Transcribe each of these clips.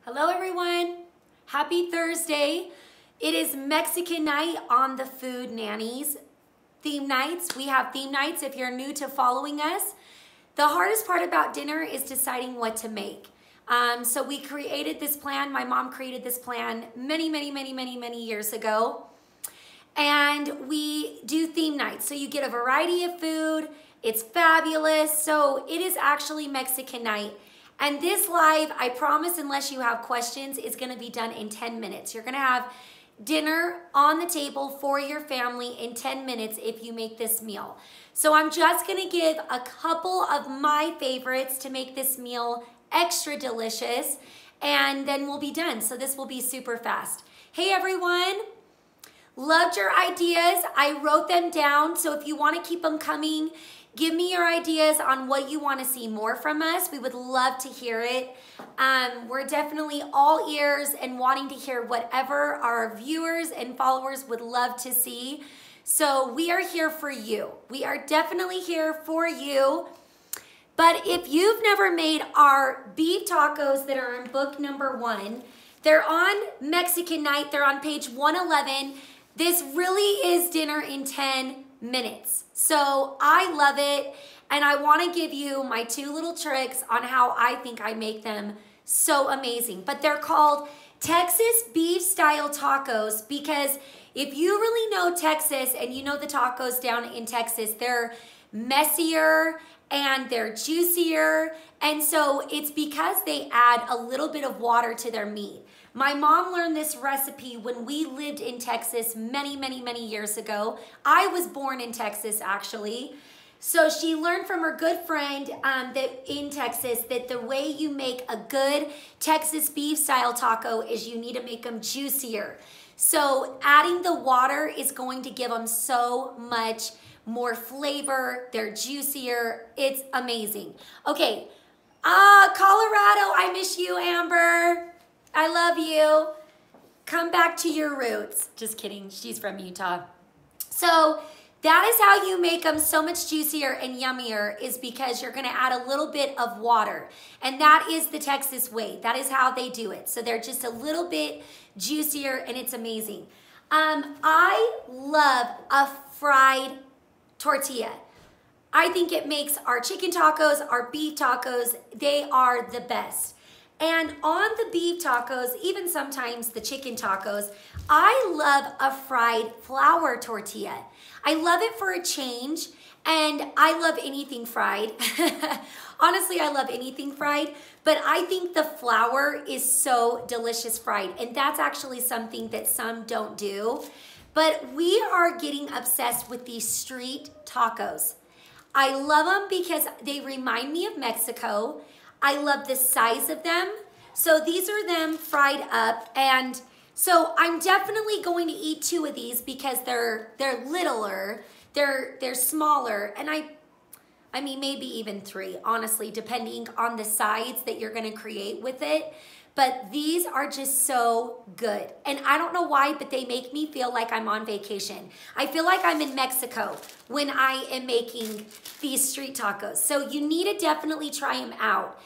Hello everyone, happy Thursday. It is Mexican night on the Food Nannies theme nights. We have theme nights if you're new to following us. The hardest part about dinner is deciding what to make. So we created this plan, my mom created this plan many years ago. And we do theme nights. So you get a variety of food, it's fabulous. So it is actually Mexican night. And this live, I promise, unless you have questions, is gonna be done in 10 minutes. You're gonna have dinner on the table for your family in 10 minutes if you make this meal. So I'm just gonna give a couple of my favorites to make this meal extra delicious, and then we'll be done. So this will be super fast. Hey everyone, loved your ideas. I wrote them down, so if you wanna keep them coming, give me your ideas on what you want to see more from us. We would love to hear it. We're definitely all ears and wanting to hear whatever our viewers and followers would love to see. So we are here for you. We are definitely here for you. But if you've never made our beef tacos that are in book number 1, they're on Mexican night. They're on page 111. This really is dinner in 10 minutes. So I love it, and I want to give you my 2 little tricks on how I think I make them so amazing. But they're called Texas beef style tacos because if you really know Texas and you know the tacos down in Texas, they're messier and they're juicier, and so it's because they add a little bit of water to their meat. My mom learned this recipe when we lived in Texas many years ago. I was born in Texas, actually. So she learned from her good friend that in Texas that the way you make a good Texas beef style taco is you need to make them juicier. So adding the water is going to give them so much more flavor. They're juicier. It's amazing. Okay, Colorado, I miss you, Amber. I love you. Come back to your roots. Just kidding, she's from Utah. So that is how you make them so much juicier and yummier, is because you're gonna add a little bit of water. And that is the Texas way. That is how they do it. So they're just a little bit juicier and it's amazing. I love a fried tortilla. I think it makes our chicken tacos, our beef tacos, they are the best. And on the beef tacos, even sometimes the chicken tacos, I love a fried flour tortilla. I love it for a change, and I love anything fried. Honestly, I love anything fried, but I think the flour is so delicious fried, and that's actually something that some don't do. But we are getting obsessed with these street tacos. I love them because they remind me of Mexico. I love the size of them. So these are them fried up, and so I'm definitely going to eat 2 of these because they're littler, they're smaller, and I mean maybe even 3, honestly, depending on the sides that you're gonna create with it. But these are just so good. And I don't know why, but they make me feel like I'm on vacation. I feel like I'm in Mexico when I am making these street tacos. So you need to definitely try them out.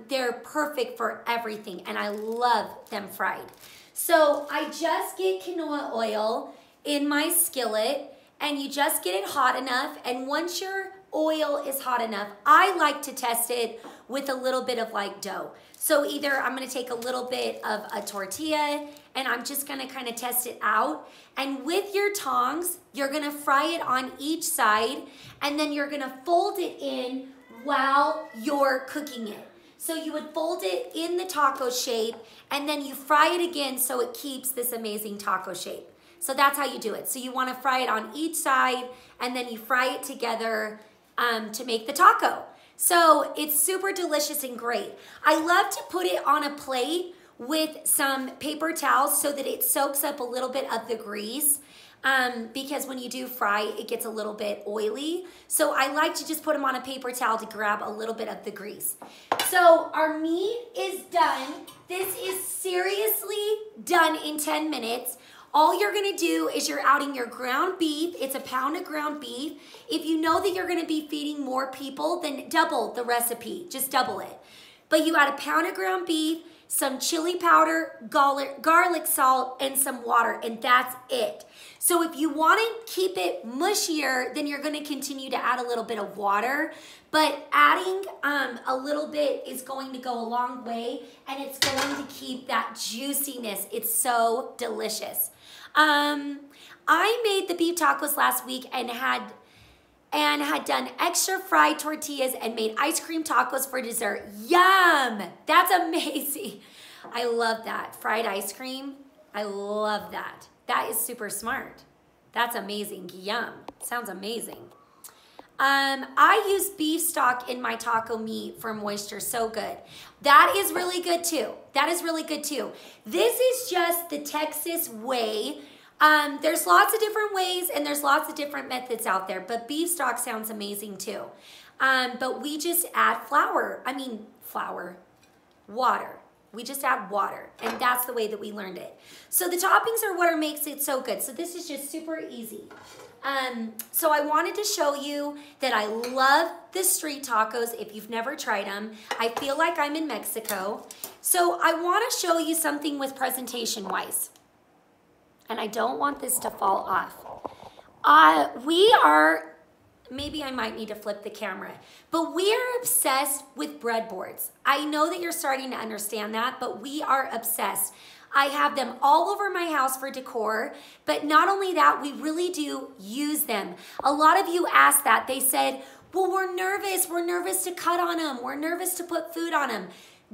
They're perfect for everything, and I love them fried. So I just get quinoa oil in my skillet, and you just get it hot enough, and once your oil is hot enough, I like to test it with a little bit of like dough. So either I'm gonna take a little bit of a tortilla and I'm just gonna kind of test it out. And with your tongs, you're gonna fry it on each side, and then you're gonna fold it in while you're cooking it. So you would fold it in the taco shape, and then you fry it again so it keeps this amazing taco shape. So that's how you do it. So you wanna fry it on each side, and then you fry it together to make the taco. So it's super delicious and great. I love to put it on a plate with some paper towels so that it soaks up a little bit of the grease, because when you do fry, it gets a little bit oily. So I like to just put them on a paper towel to grab a little bit of the grease. So our meat is done. This is seriously done in 10 minutes. All you're gonna do is you're adding your ground beef. It's a pound of ground beef. If you know that you're gonna be feeding more people, then double the recipe, just double it. But you add a pound of ground beef, some chili powder, garlic salt, and some water, and that's it. So if you want to keep it mushier, then you're going to continue to add a little bit of water, but adding a little bit is going to go a long way, and it's going to keep that juiciness. It's so delicious. I made the beef tacos last week and had done extra fried tortillas and made ice cream tacos for dessert. Yum! That's amazing. I love that. Fried ice cream, I love that. That is super smart. That's amazing. Yum. Sounds amazing. I use beef stock in my taco meat for moisture. So good. That is really good too. That is really good too. This is just the Texas way. There's lots of different ways and there's lots of different methods out there, but beef stock sounds amazing too. But we just add water. We just add water, and that's the way that we learned it. So the toppings are what makes it so good. So this is just super easy. So I wanted to show you that I love the street tacos. If you've never tried them, I feel like I'm in Mexico. So I want to show you something with presentation wise. And I don't want this to fall off. Maybe I might need to flip the camera, but we are obsessed with breadboards. I know that you're starting to understand that, but we are obsessed. I have them all over my house for decor, but not only that, we really do use them. A lot of you asked that. They said, well, we're nervous to cut on them. We're nervous to put food on them.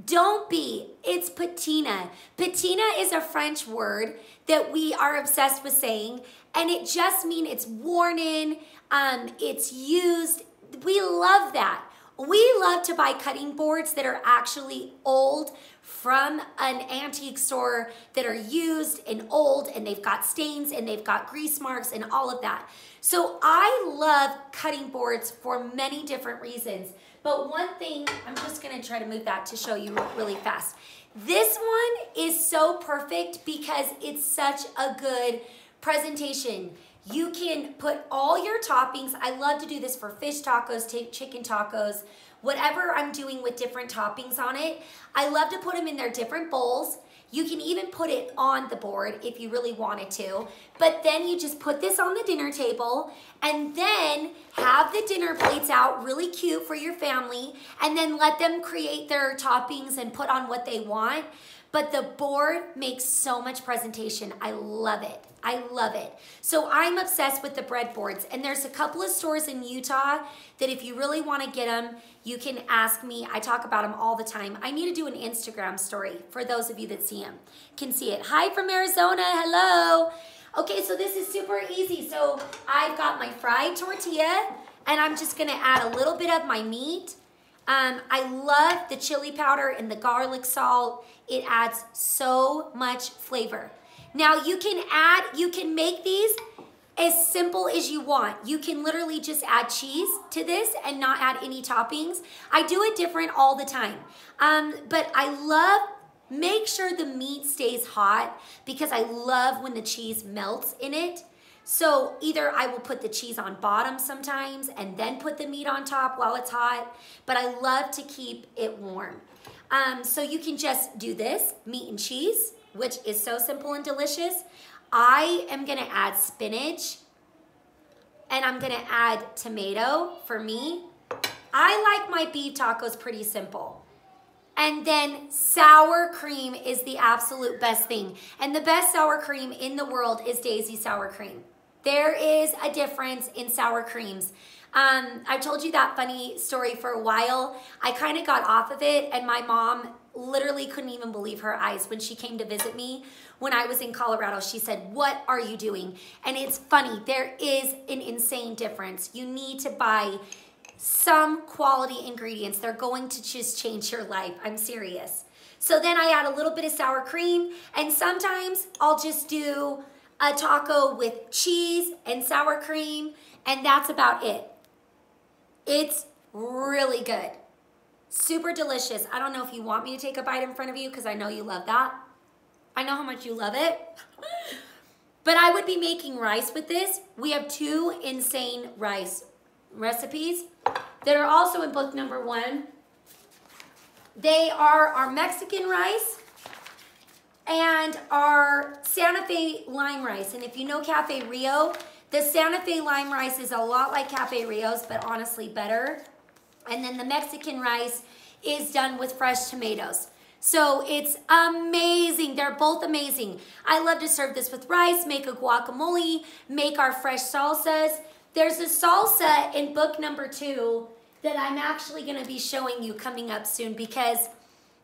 Don't be. It's patina. Patina is a French word that we are obsessed with saying, and it just means it's worn in, it's used. We love that. We love to buy cutting boards that are actually old from an antique store that are used and old, and they've got stains and they've got grease marks and all of that. So I love cutting boards for many different reasons. But one thing, I'm just gonna try to move that to show you really fast. This one is so perfect because it's such a good presentation. You can put all your toppings. I love to do this for fish tacos, chicken tacos, whatever I'm doing with different toppings on it. I love to put them in their different bowls. You can even put it on the board if you really wanted to. But then you just put this on the dinner table and then have the dinner plates out really cute for your family and then let them create their toppings and put on what they want. But the board makes so much presentation. I love it. I love it. So I'm obsessed with the breadboards, and there's a couple of stores in Utah that if you really want to get them, you can ask me. I talk about them all the time. I need to do an Instagram story for those of you that see them. Can see it. Hi from Arizona. Hello. Okay, so this is super easy. So I've got my fried tortilla, and I'm just going to add a little bit of my meat. I love the chili powder and the garlic salt. It adds so much flavor. Now you can make these as simple as you want. You can literally just add cheese to this and not add any toppings. I do it different all the time. But make sure the meat stays hot because I love when the cheese melts in it. So either I will put the cheese on bottom sometimes and then put the meat on top while it's hot, but I love to keep it warm. So you can just do this, meat and cheese, which is so simple and delicious. I am gonna add spinach and I'm gonna add tomato for me. I like my beef tacos pretty simple. And then sour cream is the absolute best thing. And the best sour cream in the world is Daisy sour cream. There is a difference in sour creams. I've told you that funny story for a while. I kind of got off of it, and my mom literally couldn't even believe her eyes when she came to visit me when I was in Colorado. She said, "What are you doing?" And it's funny, there is an insane difference. You need to buy some quality ingredients. They're going to just change your life. I'm serious. So then I add a little bit of sour cream, and sometimes I'll just do a taco with cheese and sour cream, and that's about it. It's really good. Super delicious. I don't know if you want me to take a bite in front of you because I know you love that. I know how much you love it. But I would be making rice with this. We have 2 insane rice recipes that are also in book number 1. They are our Mexican rice and our Santa Fe lime rice. And if you know Cafe Rio, the Santa Fe lime rice is a lot like Cafe Rio's, but honestly better. And then the Mexican rice is done with fresh tomatoes. So it's amazing. They're both amazing. I love to serve this with rice, make a guacamole, make our fresh salsas. There's a salsa in book number 2 that I'm actually going to be showing you coming up soon, because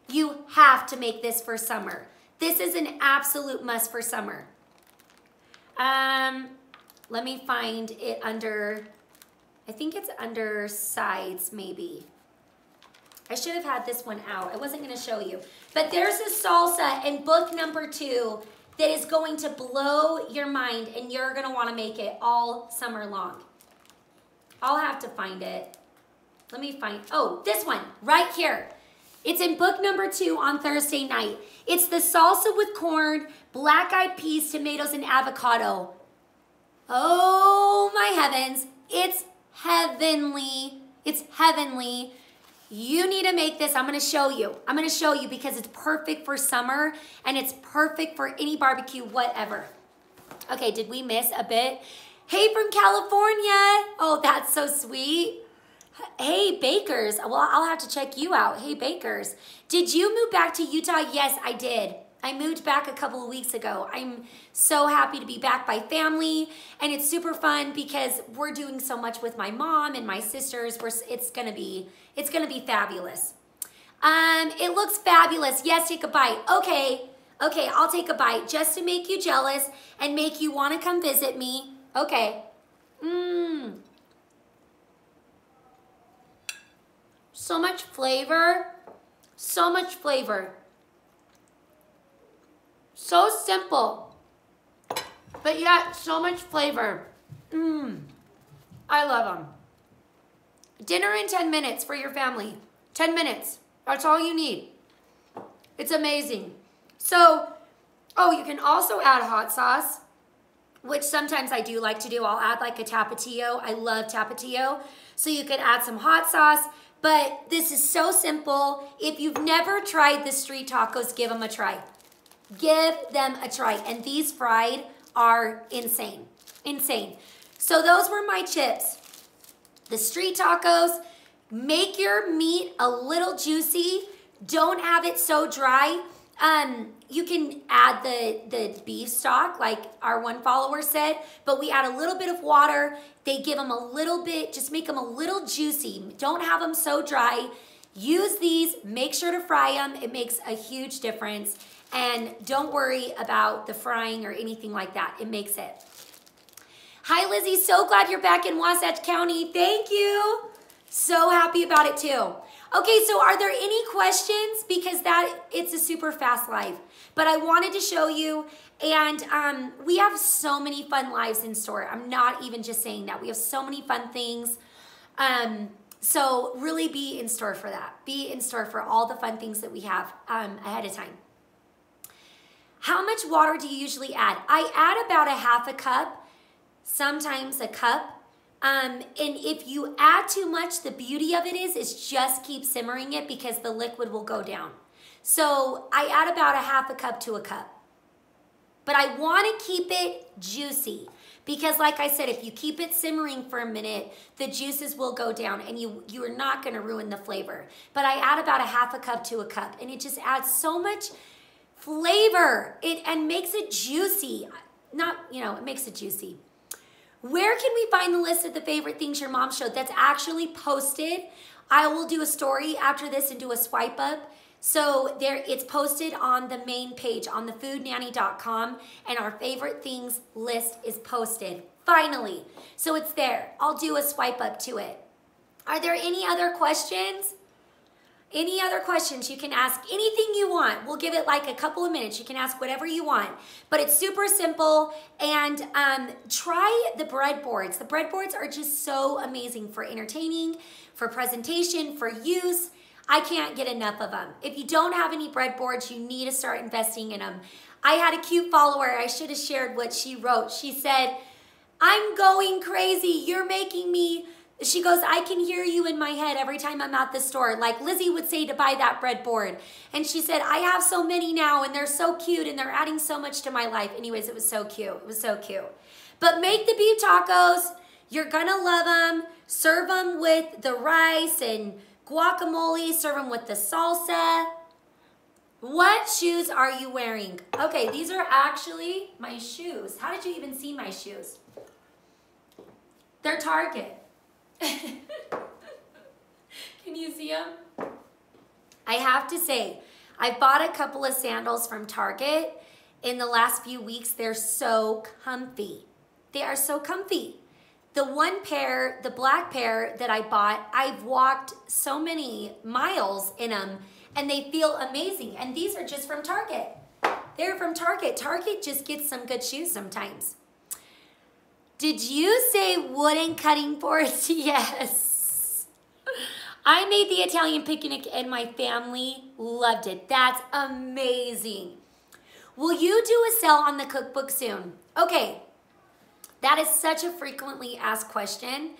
you have to make this for summer. This is an absolute must for summer. Let me find it under, I think it's under sides maybe. I should have had this one out. I wasn't going to show you. But there's a salsa in book number 2 that is going to blow your mind, and you're going to want to make it all summer long. I'll have to find it. Let me find, oh, this one right here. It's in book number 2 on Thursday night. It's the salsa with corn, black-eyed peas, tomatoes, and avocado. Oh my heavens. It's heavenly. It's heavenly. You need to make this. I'm going to show you. I'm going to show you because it's perfect for summer and it's perfect for any barbecue, whatever. Okay, did we miss a bit? Hey, from California. Oh, that's so sweet. Hey, Bakers. Well, I'll have to check you out. Hey, Bakers. Did you move back to Utah? Yes, I did. I moved back a couple of weeks ago. I'm so happy to be back by family, and it's super fun because we're doing so much with my mom and my sisters. It's gonna be fabulous. It looks fabulous. Yes, take a bite. Okay, I'll take a bite just to make you jealous and make you want to come visit me. Okay. So much flavor. So much flavor. So simple, but yet so much flavor. I love them. Dinner in 10 minutes for your family. 10 minutes. That's all you need. It's amazing. So, oh, you can also add hot sauce, which sometimes I do like to do. I'll add like a tapatio. I love tapatio. So you could add some hot sauce, but this is so simple. If you've never tried the street tacos, give them a try. Give them a try. And these fried are insane. Insane. So those were my chips. The street tacos. Make your meat a little juicy. Don't have it so dry. You can add the beef stock like our one follower said, but we add a little bit of water. They give them a little bit, just make them a little juicy. Don't have them so dry. Use these. Make sure to fry them. It makes a huge difference. And don't worry about the frying or anything like that. It makes it. Hi, Lizzie. So glad you're back in Wasatch County. Thank you. So happy about it too. Okay, so are there any questions? Because it's a super fast live. But I wanted to show you, and we have so many fun lives in store. I'm not even just saying that. We have so many fun things. So really be in store for that. Be in store for all the fun things that we have ahead of time. How much water do you usually add? I add about a half a cup, sometimes a cup. And if you add too much, the beauty of it is just keep simmering it because the liquid will go down. So I add about a half a cup to a cup. But I want to keep it juicy because like I said, if you keep it simmering for a minute, the juices will go down and you are not going to ruin the flavor. But I add about a half a cup to a cup and it just adds so much flavor and makes it juicy. It makes it juicy. Where can we find the list of the favorite things your mom showed? That's actually posted. I will do a story after this and do a swipe up. So it's posted on the main page on thefoodnanny.com, and our favorite things list is posted. Finally. So it's there. I'll do a swipe up to it. Are there any other questions? Any other questions? You can ask anything you want. We'll give it like a couple of minutes. You can ask whatever you want. But it's super simple. And try the breadboards. The breadboards are just so amazing for entertaining, for presentation, for use. I can't get enough of them. If you don't have any breadboards, you need to start investing in them. I had a cute follower. I should have shared what she wrote. She said, "I'm going crazy. You're making me She goes, I can hear you in my head every time I'm at the store. Like Lizzie would say to buy that breadboard. And she said, I have so many now and they're so cute and they're adding so much to my life. Anyways, it was so cute. It was so cute. But make the beef tacos. You're gonna love them. Serve them with the rice and guacamole. Serve them with the salsa. What shoes are you wearing? Okay, these are actually my shoes. How did you even see my shoes? They're Target. Can you see them? I have to say, I bought a couple of sandals from Target in the last few weeks. They're so comfy. They are so comfy. The one pair, the black pair that I bought, I've walked so many miles in them and they feel amazing. And these are just from Target. They're from Target. Target just gets some good shoes sometimes. Did you say wooden cutting boards? Yes. I made the Italian picnic and my family loved it. That's amazing. Will you do a sale on the cookbook soon? Okay, that is such a frequently asked question.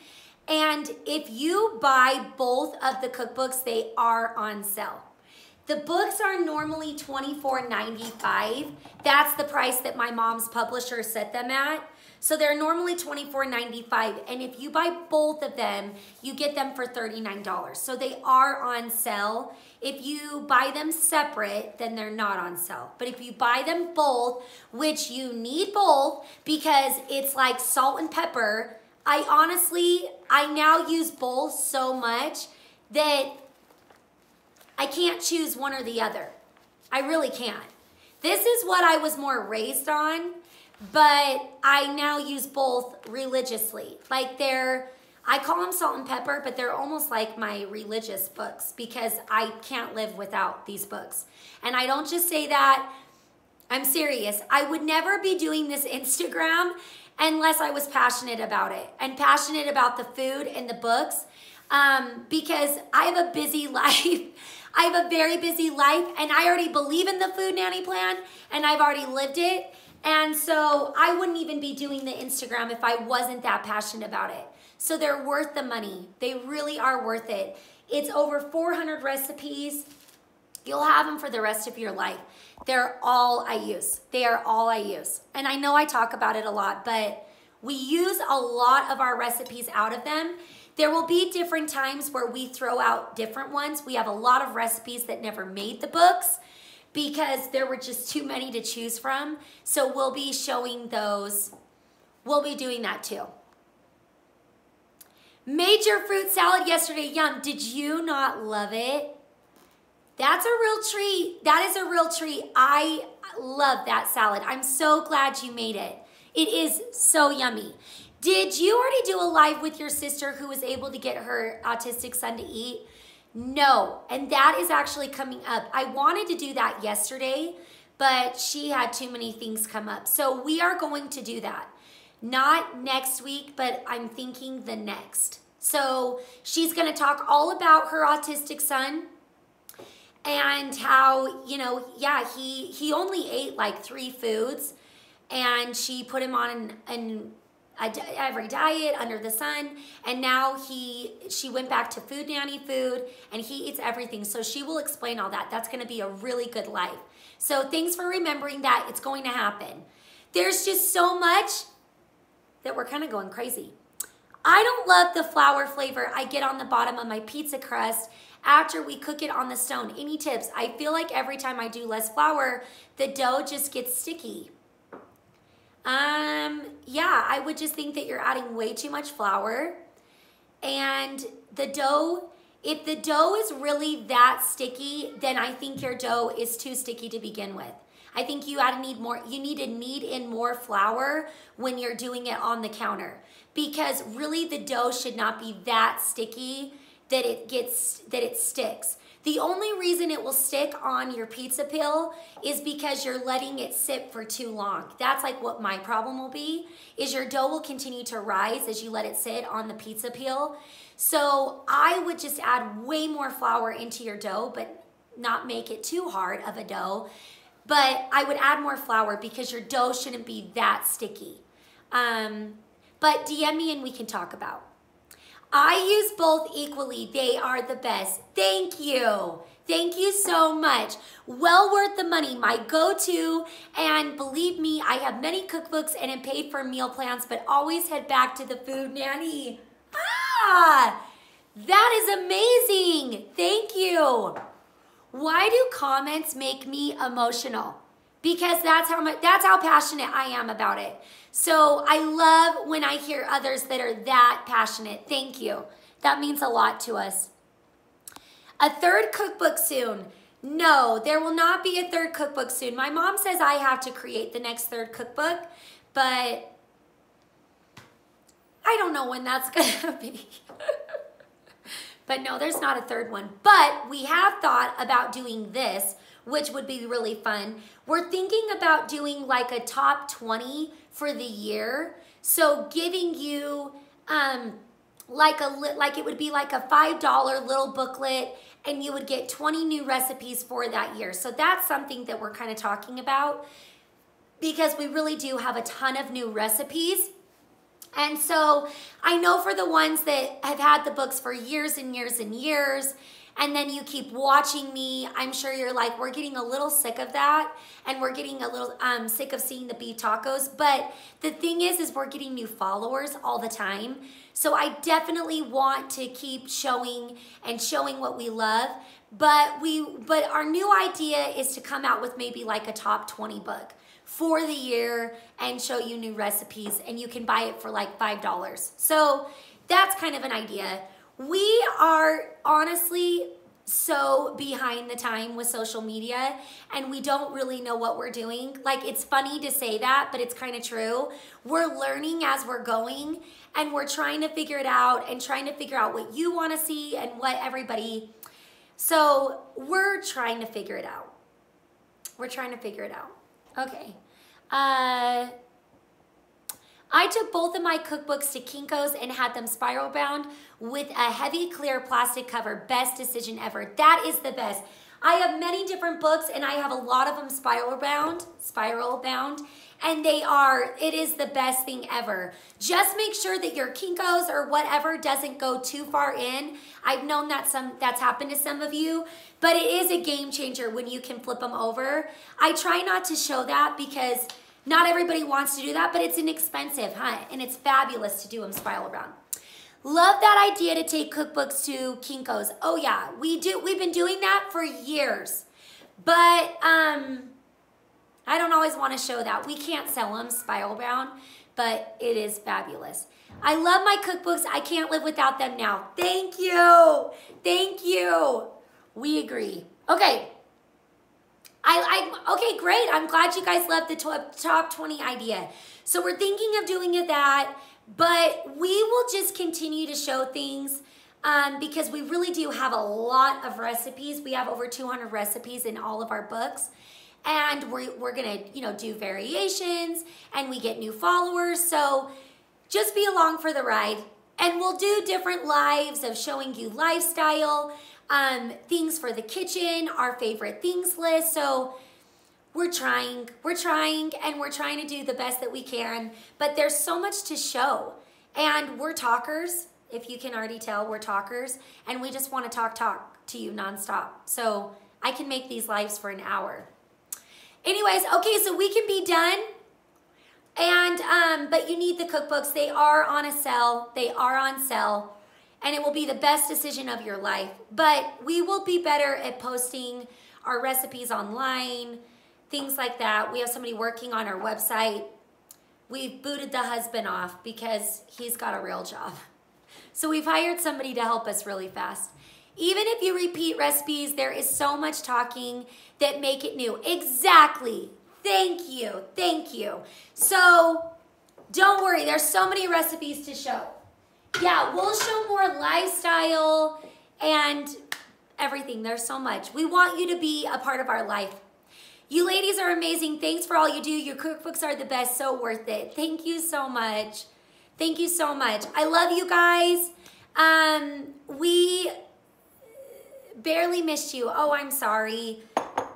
And if you buy both of the cookbooks, they are on sale. The books are normally $24.95. That's the price that my mom's publisher set them at. So they're normally $24.95, and if you buy both of them, you get them for $39. So they are on sale. If you buy them separate, then they're not on sale. But if you buy them both, which you need both because it's like salt and pepper, I now use both so much that I can't choose one or the other. I really can't. This is what I was more raised on. But I now use both religiously. Like I call them salt and pepper, but they're almost like my religious books because I can't live without these books. And I don't just say that, I'm serious. I would never be doing this Instagram unless I was passionate about it and passionate about the food and the books because I have a busy life. I have a very busy life and I already believe in the food nanny plan and I've already lived it. And so I wouldn't even be doing the Instagram if I wasn't that passionate about it. So they're worth the money. They really are worth it. It's over 400 recipes. You'll have them for the rest of your life. They're all I use. They are all I use. And I know I talk about it a lot, but we use a lot of our recipes out of them. There will be different times where we throw out different ones. We have a lot of recipes that never made the books, because there were just too many to choose from. So we'll be showing those. We'll be doing that too. Made your fruit salad yesterday. Yum. Did you not love it? That's a real treat. That is a real treat. I love that salad. I'm so glad you made it. It is so yummy. Did you already do a live with your sister who was able to get her autistic son to eat? No, and that is actually coming up. I wanted to do that yesterday, but she had too many things come up. So we are going to do that. Not next week, but I'm thinking the next. So she's gonna talk all about her autistic son and how, you know, yeah, he only ate like 3 foods and she put him on every diet under the sun, and now she went back to food nanny food and he eats everything. So she will explain all that. That's going to be a really good life. So thanks for remembering that. It's going to happen. There's just so much that we're kind of going crazy. I don't love the flour flavor I get on the bottom of my pizza crust after we cook it on the stone. Any tips? I feel like every time I do less flour, the dough just gets sticky. Yeah, I would just think that you're adding way too much flour. And the dough, if the dough is really that sticky, then I think your dough is too sticky to begin with. I think you need to knead in more flour when you're doing it on the counter, because really the dough should not be that sticky that it sticks. The only reason it will stick on your pizza peel is because you're letting it sit for too long. That's like what my problem will be, is your dough will continue to rise as you let it sit on the pizza peel. So I would just add way more flour into your dough, but not make it too hard of a dough. But I would add more flour because your dough shouldn't be that sticky. But DM me and we can talk about. I use both equally. They are the best. Thank you. Thank you so much. Well worth the money. My go-to, and believe me, I have many cookbooks and am paid for meal plans, but always head back to the Food Nanny. Ah, that is amazing. Thank you. Why do comments make me emotional? Because that's how passionate I am about it. So I love when I hear others that are that passionate. Thank you. That means a lot to us. A third cookbook soon. No, there will not be a third cookbook soon. My mom says I have to create the next third cookbook, but I don't know when that's gonna be. But no, there's not a third one. But we have thought about doing this, which would be really fun. We're thinking about doing like a top 20 for the year. So giving you like it would be like a $5 little booklet, and you would get 20 new recipes for that year. So that's something that we're kind of talking about, because we really do have a ton of new recipes. And so I know for the ones that have had the books for years and years and years, and then you keep watching me, I'm sure you're like, we're getting a little sick of that, and we're getting a little sick of seeing the beef tacos. But the thing is we're getting new followers all the time. So I definitely want to keep showing what we love. But our new idea is to come out with maybe like a top 20 book for the year and show you new recipes, and you can buy it for like $5. So that's kind of an idea. We are honestly so behind the time with social media, and we don't really know what we're doing. Like, it's funny to say that, but it's kind of true. We're learning as we're going, and we're trying to figure it out and trying to figure out what you want to see and what everybody. So we're trying to figure it out. We're trying to figure it out. Okay. I took both of my cookbooks to Kinko's and had them spiral bound with a heavy clear plastic cover. Best decision ever. That is the best. I have many different books, and I have a lot of them spiral bound, and it is the best thing ever. Just make sure that your Kinko's or whatever doesn't go too far in. I've known that that's happened to some of you, but it is a game changer when you can flip them over. I try not to show that because not everybody wants to do that, but it's inexpensive, huh? And it's fabulous to do them spiral around. Love that idea to take cookbooks to Kinko's. Oh yeah, we've been doing that for years. But I don't always want to show that. We can't sell them spiral bound, but it is fabulous. I love my cookbooks. I can't live without them now. Thank you. Thank you. We agree. Okay. Okay, great. I'm glad you guys loved the top 20 idea. So we're thinking of doing that, but we will just continue to show things because we really do have a lot of recipes. We have over 200 recipes in all of our books, and we're gonna do variations, and we get new followers. So just be along for the ride, and we'll do different lives of showing you lifestyle, things for the kitchen, our favorite things list. So we're trying, and we're trying to do the best that we can, but there's so much to show. And we're talkers. If you can already tell, we're talkers, and we just want to talk to you nonstop. So I can make these lives for an hour. Anyways, okay, so we can be done. And, but you need the cookbooks. They are on a sale. They are on sale. And it will be the best decision of your life. But we will be better at posting our recipes online, things like that. We have somebody working on our website. We've booted the husband off because he's got a real job. So we've hired somebody to help us really fast. Even if you repeat recipes, there is so much talking that make it new. Exactly. Thank you. Thank you. So don't worry. There's so many recipes to show. Yeah, we'll show more lifestyle and everything. There's so much. We want you to be a part of our life. You ladies are amazing. Thanks for all you do. Your cookbooks are the best. So worth it. Thank you so much. Thank you so much. I love you guys. We barely missed you. Oh, I'm sorry.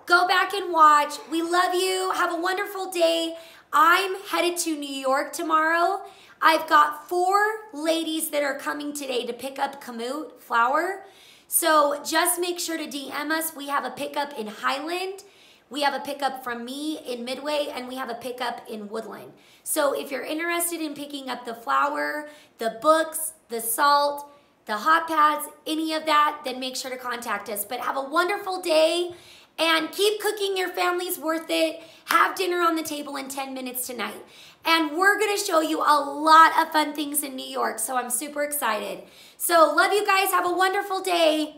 Go back and watch. We love you. Have a wonderful day. I'm headed to New York tomorrow. I've got 4 ladies that are coming today to pick up kamut flour. So just make sure to DM us. We have a pickup in Highland. We have a pickup from me in Midway, and we have a pickup in Woodland. So if you're interested in picking up the flour, the books, the salt, the hot pads, any of that, then make sure to contact us. But have a wonderful day and keep cooking. Your family's worth it. Have dinner on the table in 10 minutes tonight. And we're gonna show you a lot of fun things in New York, so I'm super excited. So love you guys. Have a wonderful day.